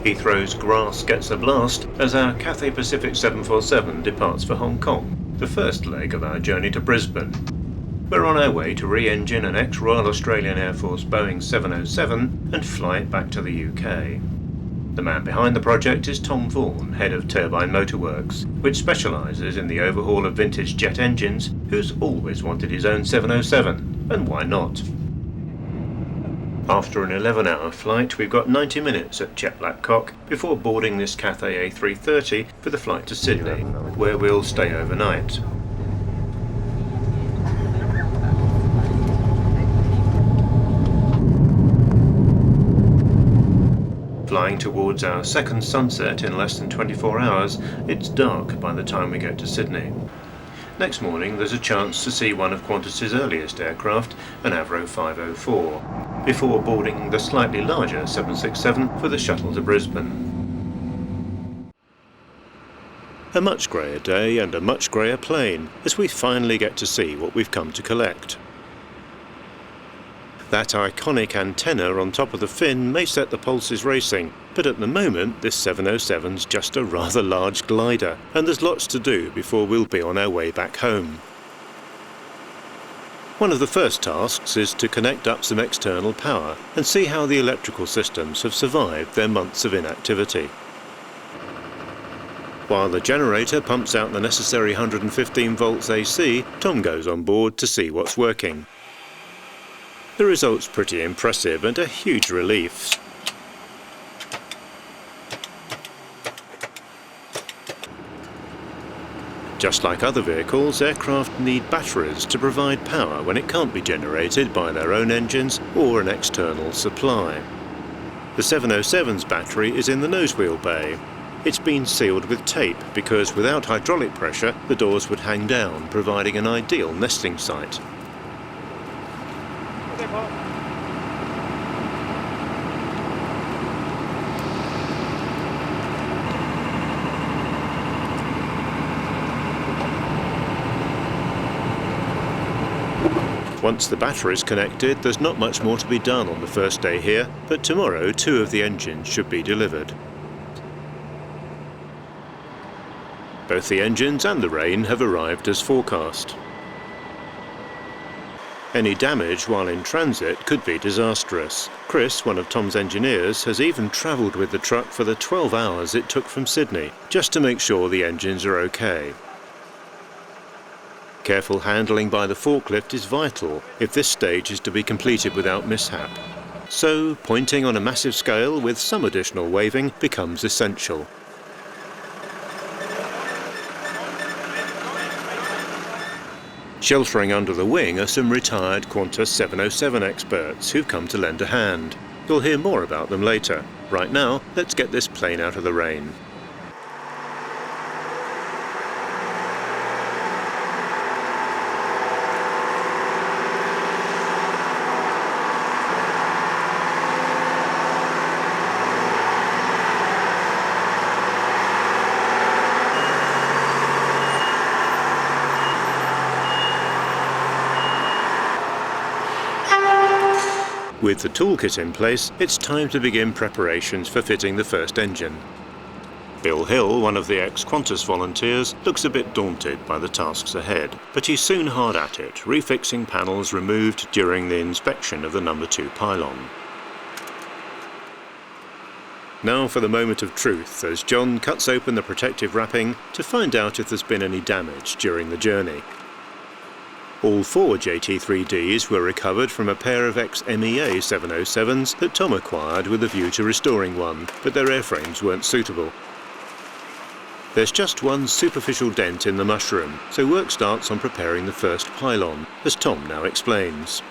Heathrow's grass gets a blast as our Cathay Pacific 747 departs for Hong Kong, the first leg of our journey to Brisbane. We're on our way to re-engine an ex-Royal Australian Air Force Boeing 707 and fly it back to the UK. The man behind the project is Tom Vaughan, head of Turbine Motorworks, which specialises in the overhaul of vintage jet engines, who's always wanted his own 707, and why not? After an 11-hour flight, we've got 90 minutes at Chet Blackcock before boarding this Cathay A330 for the flight to Sydney, where we'll stay overnight. Flying towards our second sunset in less than 24 hours, it's dark by the time we get to Sydney. Next morning there's a chance to see one of Qantas's earliest aircraft, an Avro 504, before boarding the slightly larger 767 for the shuttle to Brisbane. A much greyer day and a much greyer plane as we finally get to see what we've come to collect. That iconic antenna on top of the fin may set the pulses racing, but at the moment this 707's just a rather large glider, and there's lots to do before we'll be on our way back home. One of the first tasks is to connect up some external power and see how the electrical systems have survived their months of inactivity. While the generator pumps out the necessary 115 volts AC, Tom goes on board to see what's working. The result's pretty impressive and a huge relief. Just like other vehicles, aircraft need batteries to provide power when it can't be generated by their own engines or an external supply. The 707's battery is in the nosewheel bay. It's been sealed with tape because without hydraulic pressure the doors would hang down, providing an ideal nesting site. Once the battery's connected, there's not much more to be done on the first day here, but tomorrow 2 of the engines should be delivered. Both the engines and the rain have arrived as forecast. Any damage while in transit could be disastrous. Chris, one of Tom's engineers, has even travelled with the truck for the 12 hours it took from Sydney, just to make sure the engines are okay. Careful handling by the forklift is vital if this stage is to be completed without mishap. So, pointing on a massive scale with some additional waving becomes essential. Sheltering under the wing are some retired Qantas 707 experts who've come to lend a hand. You'll hear more about them later. Right now, let's get this plane out of the rain. With the toolkit in place, it's time to begin preparations for fitting the first engine. Bill Hill, one of the ex-Qantas volunteers, looks a bit daunted by the tasks ahead, but he's soon hard at it, refixing panels removed during the inspection of the number 2 pylon. Now for the moment of truth, as John cuts open the protective wrapping to find out if there's been any damage during the journey. All 4 JT3Ds were recovered from a pair of ex-MEA 707s that Tom acquired with a view to restoring one, but their airframes weren't suitable. There's just one superficial dent in the mushroom, so work starts on preparing the first pylon, as Tom now explains.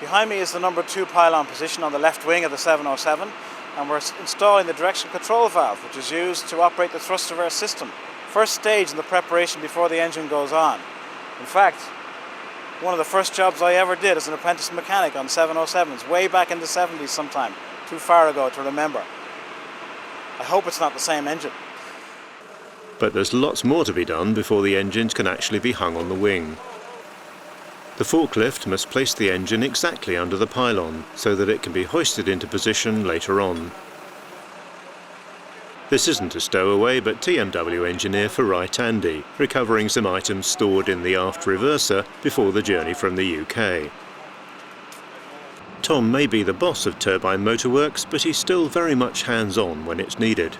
Behind me is the number 2 pylon position on the left wing of the 707, and we're installing the direction control valve, which is used to operate the thrust reverse system. First stage in the preparation before the engine goes on. In fact, one of the first jobs I ever did as an apprentice mechanic on 707s, way back in the 70s sometime, too far ago to remember. I hope it's not the same engine. But there's lots more to be done before the engines can actually be hung on the wing. The forklift must place the engine exactly under the pylon so that it can be hoisted into position later on. This isn't a stowaway, but TMW engineer for Right Andy, recovering some items stored in the aft reverser before the journey from the UK. Tom may be the boss of Turbine Motorworks, but he's still very much hands-on when it's needed.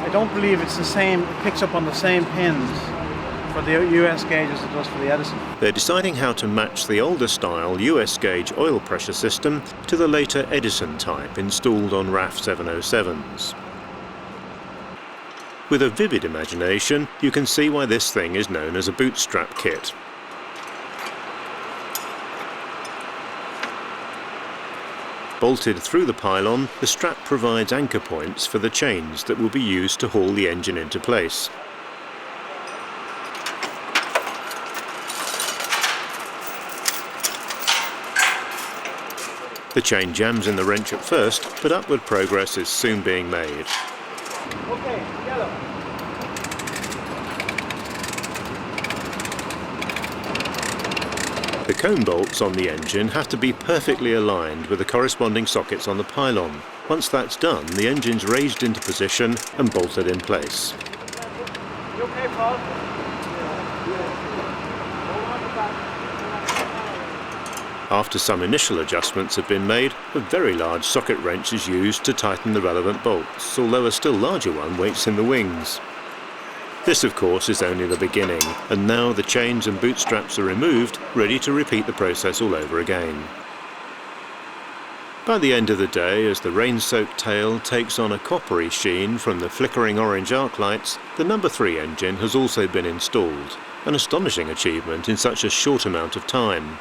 I don't believe it's the same, it picks up on the same pins for the US gauge as it does for the Edison. They're deciding how to match the older style US gauge oil pressure system to the later Edison type installed on RAF 707s. With a vivid imagination, you can see why this thing is known as a bootstrap kit. Bolted through the pylon, the strap provides anchor points for the chains that will be used to haul the engine into place. The chain jams in the wrench at first, but upward progress is soon being made. Okay, yellow. The cone bolts on the engine have to be perfectly aligned with the corresponding sockets on the pylon. Once that's done, the engine's raised into position and bolted in place. You okay, Paul? After some initial adjustments have been made, a very large socket wrench is used to tighten the relevant bolts, although a still larger one waits in the wings. This, of course, is only the beginning, and now the chains and bootstraps are removed, ready to repeat the process all over again. By the end of the day, as the rain-soaked tail takes on a coppery sheen from the flickering orange arc lights, the No. 3 engine has also been installed, an astonishing achievement in such a short amount of time.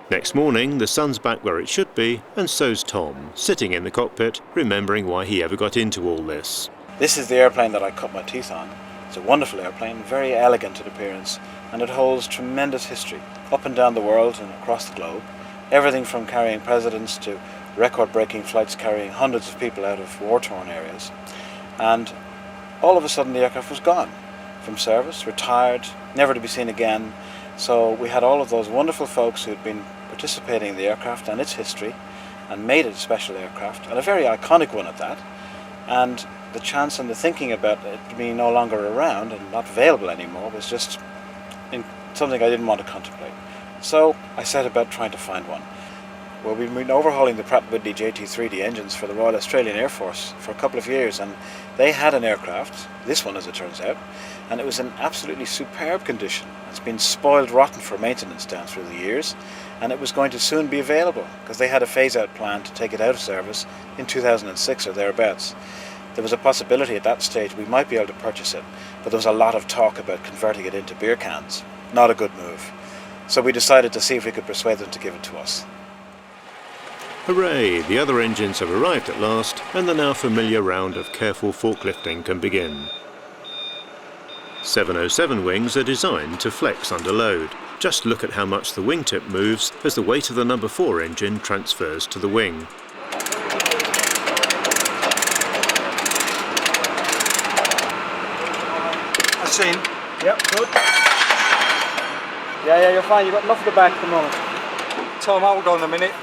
Next morning, the sun's back where it should be, and so's Tom, sitting in the cockpit, remembering why he ever got into all this. This is the airplane that I cut my teeth on. It's a wonderful airplane, very elegant in appearance, and it holds tremendous history up and down the world and across the globe. Everything from carrying presidents to record-breaking flights carrying hundreds of people out of war-torn areas. And all of a sudden the aircraft was gone from service, retired, never to be seen again. So we had all of those wonderful folks who had been participating in the aircraft and its history and made it a special aircraft, and a very iconic one at that. And the chance and the thinking about it being no longer around and not available anymore was just something I didn't want to contemplate. So I set about trying to find one. Well, we've been overhauling the Pratt & Whitney JT3D engines for the Royal Australian Air Force for a couple of years, and they had an aircraft, this one as it turns out, and it was in absolutely superb condition. It's been spoiled rotten for maintenance down through the years, and it was going to soon be available because they had a phase-out plan to take it out of service in 2006 or thereabouts. There was a possibility at that stage we might be able to purchase it, but there was a lot of talk about converting it into beer cans. Not a good move. So we decided to see if we could persuade them to give it to us. Hooray! The other engines have arrived at last, and the now familiar round of careful forklifting can begin. 707 wings are designed to flex under load. Just look at how much the wingtip moves as the weight of the No. 4 engine transfers to the wing. I've seen. Yep, good. Yeah, you're fine. You've got enough of the back at the moment. Tom, hold on a minute.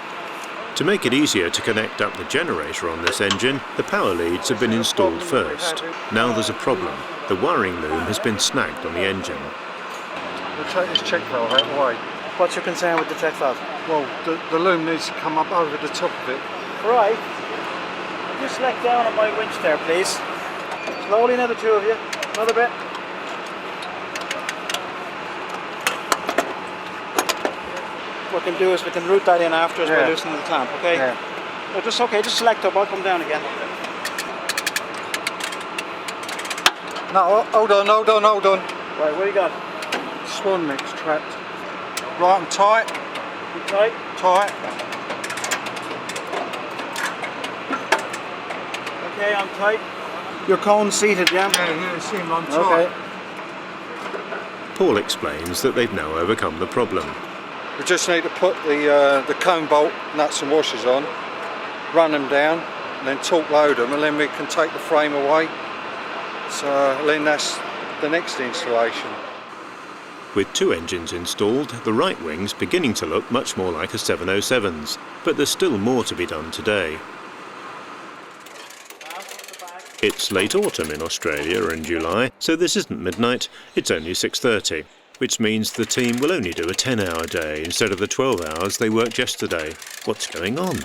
To make it easier to connect up the generator on this engine, the power leads have been installed first. Now there's a problem. The wiring loom has been snagged on the engine. We'll take this check valve out of the way. What's your concern with the check valve? Well, the loom needs to come up over the top of it. Right. Just let down on my winch there, please. Slowly now, the two of you. Another bit. What we can do is we can route that in after as by loosening the clamp, okay? Yeah. No, just select up, I'll come down again. No, hold on. Right, what do you got? Swan mix trapped. Right, I'm tight. You tight? Tight. Okay, I'm tight. Your cone's seated, yeah? Yeah, see him, I'm tight. Okay. Paul explains that they've now overcome the problem. We just need to put the cone bolt nuts and washers on, run them down, and then torque load them, and then we can take the frame away. So then that's the next installation. With two engines installed, the right wing's beginning to look much more like a 707's, but there's still more to be done today. It's late autumn in Australia in July, so this isn't midnight, it's only 6:30, which means the team will only do a 10-hour day instead of the 12 hours they worked yesterday. What's going on?